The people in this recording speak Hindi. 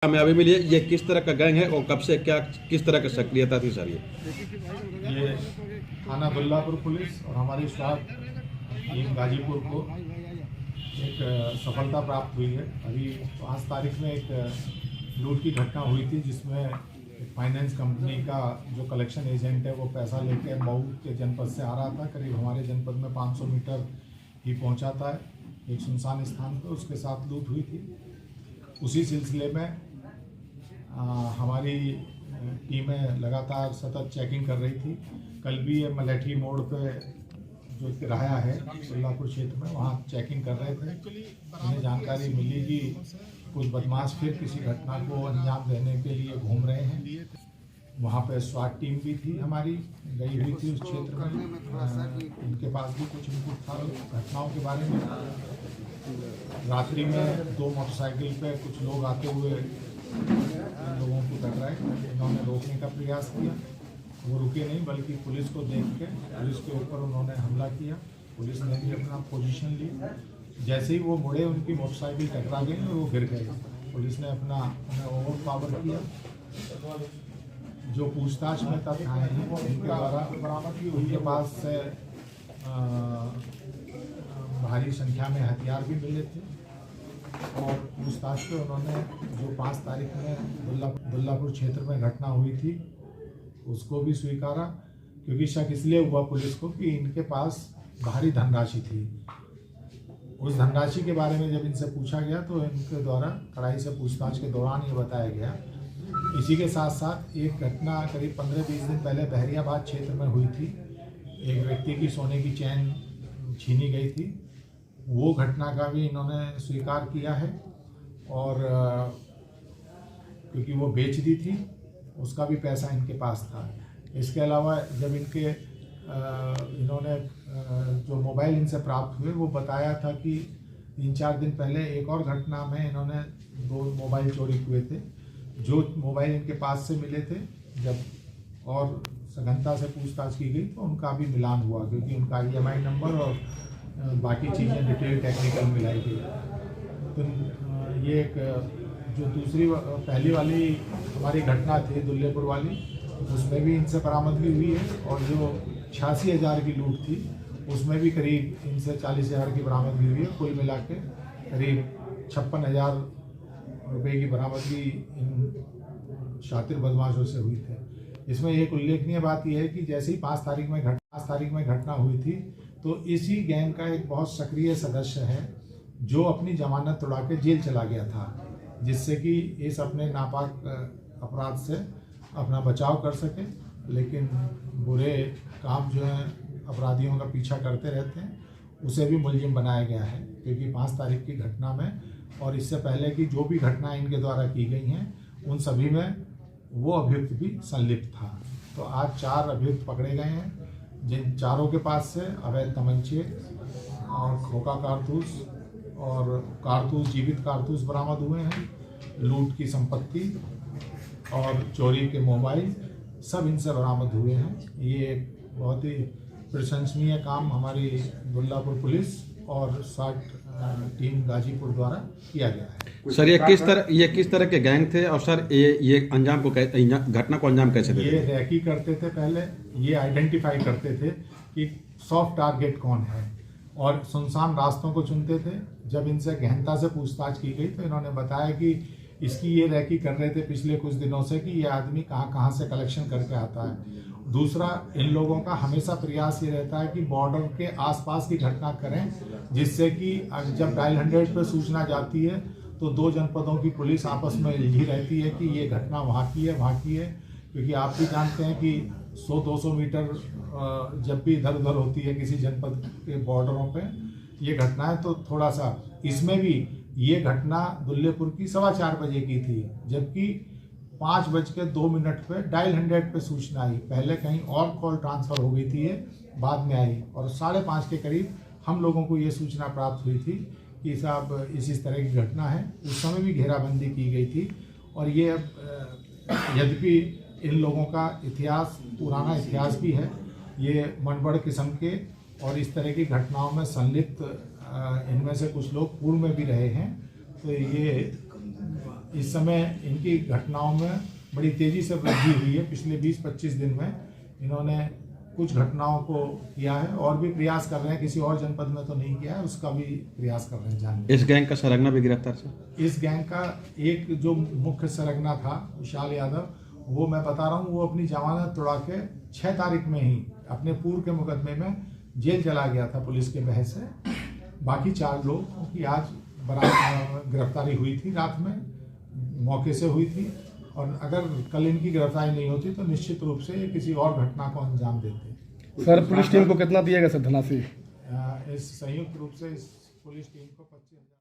कामयाबी मिली है। ये किस तरह का गैंग है और कब से क्या किस तरह की सक्रियता थी सर? ये थाना दुल्लापुर पुलिस और हमारी स्वाट टीम गाजीपुर को एक सफलता प्राप्त हुई है। अभी 5 तारीख में एक लूट की घटना हुई थी जिसमें एक फाइनेंस कंपनी का जो कलेक्शन एजेंट है वो पैसा लेकर मऊ के जनपद से आ रहा था। करीब हमारे जनपद में 500 मीटर ही पहुंचा था एक सुनसान स्थान पर, उसके साथ लूट हुई थी। उसी सिलसिले में हमारी टीमें लगातार सतत चेकिंग कर रही थी। कल भी ये मलेठी मोड़ पे जो किराया है दुल्लापुर क्षेत्र में, वहाँ चेकिंग कर रहे थे। उन्हें जानकारी मिली कि कुछ बदमाश फिर किसी घटना को अंजाम देने के लिए घूम रहे हैं। वहाँ पे स्वाट टीम भी थी, हमारी गई हुई थी उस क्षेत्र में। उनके पास भी कुछ इनपुट था घटनाओं के बारे में। रात्रि में 2 मोटरसाइकिल पे कुछ लोग आते हुए लोगों को टकराए। इन्होंने रोकने का प्रयास किया, वो रुके नहीं बल्कि पुलिस को देख के पुलिस के ऊपर उन्होंने हमला किया। पुलिस ने भी अपना पोजीशन ली। जैसे ही वो मुड़े उनकी मोटरसाइकिल टकरा गई और वो गिर गए। पुलिस ने अपना ओवर पावर किया। जो पूछताछ में तथ्य आए हैं उनके द्वारा बरामद की, उनके पास से भारी संख्या में हथियार भी मिले थे। और पूछताछ पे उन्होंने जो 5 तारीख में दुल्लापुर क्षेत्र में घटना हुई थी उसको भी स्वीकारा, क्योंकि शक इसलिए हुआ पुलिस को कि इनके पास भारी धनराशि थी। उस धनराशि के बारे में जब इनसे पूछा गया तो इनके द्वारा कड़ाई से पूछताछ के दौरान ये बताया गया। इसी के साथ साथ एक घटना करीब 15-20 दिन पहले बहरियाबाद क्षेत्र में हुई थी। एक व्यक्ति की सोने की चैन छीनी गई थी, वो घटना का भी इन्होंने स्वीकार किया है। और क्योंकि वो बेच दी थी उसका भी पैसा इनके पास था। इसके अलावा जब इन्होंने जो मोबाइल इनसे प्राप्त हुए वो बताया था कि 3-4 दिन पहले एक और घटना में इन्होंने 2 मोबाइल चोरी हुए थे। जो मोबाइल इनके पास से मिले थे, जब और सघनता से पूछताछ की गई तो उनका भी मिलान हुआ, क्योंकि उनका EMI नंबर और बाकी चीज़ें डिटेल टेक्निकल मिलाई गई। तो ये एक जो पहली वाली हमारी घटना थी दुल्लेपुर वाली, उसमें भी इनसे बरामदगी हुई है। और जो 86,000 की लूट थी उसमें भी करीब इनसे 40,000 की बरामदगी हुई है। कुल मिला के करीब 56,000 रुपये की बरामदगी इन शातिर बदमाशों से हुई थी। इसमें एक उल्लेखनीय बात यह है कि जैसे ही 5 तारीख में घटना हुई थी तो इसी गैंग का एक बहुत सक्रिय सदस्य है जो अपनी जमानत तोड़ा के जेल चला गया था, जिससे कि इस अपने नापाक अपराध से अपना बचाव कर सके। लेकिन बुरे काम जो हैं अपराधियों का पीछा करते रहते हैं, उसे भी मुलजिम बनाया गया है। क्योंकि 5 तारीख की घटना में और इससे पहले की जो भी घटनाएं इनके द्वारा की गई हैं उन सभी में वो अभियुक्त भी संलिप्त था। तो आज 4 अभियुक्त पकड़े गए हैं, जिन चारों के पास से अवैध तमंचे और खोखा कारतूस और जीवित कारतूस बरामद हुए हैं। लूट की संपत्ति और चोरी के मोबाइल सब इनसे बरामद हुए हैं। ये बहुत ही प्रशंसनीय काम हमारी दुल्लापुर पुलिस और स्वाट टीम गाजीपुर द्वारा किया गया है। सर ये किस तरह के गैंग थे और सर ये घटना को अंजाम कैसे देते? ये रैकी करते थे। पहले ये आइडेंटिफाई करते थे कि सॉफ्ट टारगेट कौन है और सुनसान रास्तों को चुनते थे। जब इनसे गहनता से पूछताछ की गई तो इन्होंने बताया कि इसकी ये रैकी कर रहे थे पिछले कुछ दिनों से कि ये आदमी कहाँ से कलेक्शन करके आता है। दूसरा, इन लोगों का हमेशा प्रयास ये रहता है कि बॉर्डर के आसपास की घटना करें, जिससे कि जब डायल 100 पर सूचना जाती है तो 2 जनपदों की पुलिस आपस में उलझी रहती है कि ये घटना वहाँ की है। क्योंकि आप भी जानते हैं कि 100-200 मीटर जब भी इधर उधर होती है किसी जनपद के बॉर्डरों पे ये घटनाएं, तो थोड़ा सा इसमें भी ये घटना दुल्लेपुर की 4:15 बजे की थी, जबकि 5:02 पे डायल 100 पे सूचना आई। पहले कहीं और कॉल ट्रांसफ़र हो गई थी, ये बाद में आई। और 5:30 के करीब हम लोगों को ये सूचना प्राप्त हुई थी कि साहब इस तरह की घटना है। उस समय भी घेराबंदी की गई थी। और ये यद्यपि इन लोगों का पुराना इतिहास भी है, ये मनबड़ किस्म के और इस तरह की घटनाओं में संलिप्त इनमें से कुछ लोग पूर्व में भी रहे हैं। तो ये इस समय इनकी घटनाओं में बड़ी तेज़ी से वृद्धि हुई है। पिछले 20-25 दिन में इन्होंने कुछ घटनाओं को किया है और भी प्रयास कर रहे हैं, किसी और जनपद में तो नहीं किया है, उसका भी प्रयास कर रहे हैं जानने। इस गैंग का सरगना भी गिरफ्तार सर? इस गैंग का एक जो मुख्य सरगना था विशाल यादव, वो मैं बता रहा हूँ, वो अपनी जमानत तुड़ा के 6 तारीख में ही अपने पूर्व के मुकदमे में जेल चला गया था पुलिस के बहस से। बाकी 4 लोगों की आज गिरफ्तारी हुई थी, रात में मौके से हुई थी, और अगर कल इनकी गिरफ्तारी नहीं होती तो निश्चित रूप से ये किसी और घटना को अंजाम देते। सर पुलिस टीम को कितना दिया गया सर धनराशि? इस संयुक्त रूप से इस पुलिस टीम को 25,000